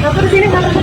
Bapak di sini, Bapak.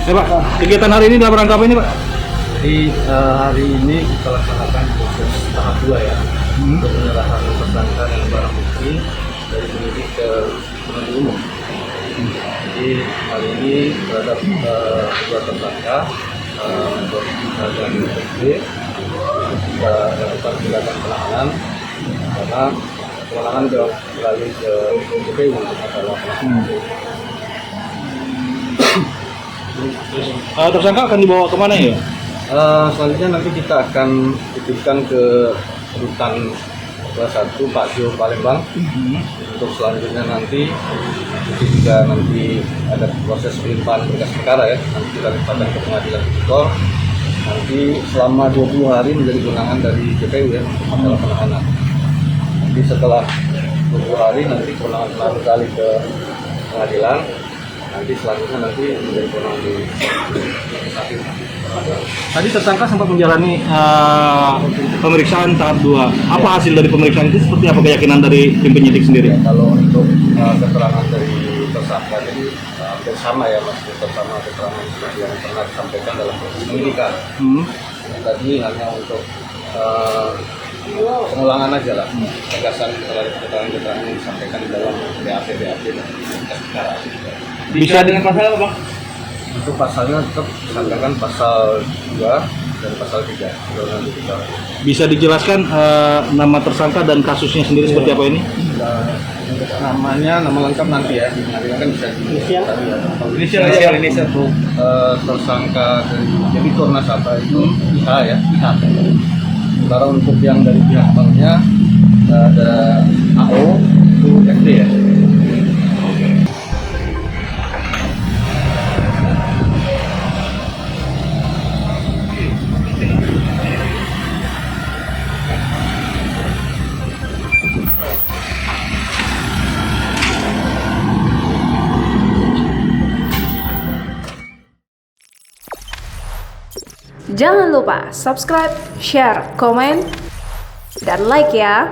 Ya, Pak, kegiatan hari ini dalam rangka apa ini, Pak? Di hari ini kita laksanakan proses tahap 2 ya, untuk penyerahan tersangka dan barang bukti dari penyidik ke penuntut umum. Jadi hari ini terhadap kedua tersangka untuk dan BPD kita lakukan tindakan penahanan karena kewenangan beralih ke JPU untuk masalah Tersangka akan dibawa kemana ya? Selanjutnya nanti kita akan titipkan ke rutan kelas 1 Pak Jo Palembang. Untuk selanjutnya nanti juga nanti ada proses pelimpahan berkas perkara ya, nanti kita limpahkan ke pengadilan tipikor. Nanti selama 20 hari menjadi kewenangan dari JPU ya untuk masalah penahanan. Nanti setelah 20 hari nanti kewenangan beralih ke pengadilan. Nanti selanjutnya menjadi kewenangan di hakim. Tadi tersangka sempat menjalani pemeriksaan tahap 2. Apa hasil dari pemeriksaan itu? Seperti apa keyakinan dari tim penyidik sendiri? Ya, kalau untuk keterangan dari tersangka jadi hampir sama ya Mas, sama keterangan seperti yang pernah disampaikan dalam proses penyidikan. Tadi hanya untuk pengulangan aja lah, tegasan terhadap keterangan yang disampaikan di dalam BAP dan perkara. Bisa dengan pasal apa, Bang? Untuk pasalnya tetap disampaikan pasal 2 dan pasal 3. Bisa dijelaskan nama tersangka dan kasusnya sendiri seperti apa ini? Untuk namanya, nama lengkap nanti ya, di pengadilan kan bisa inisial untuk tersangka dari debitur nasabah itu IH ya, IH. Sementara untuk yang dari pihak banknya ada AO itu FD ya. Jangan lupa subscribe, share, komen, dan like ya.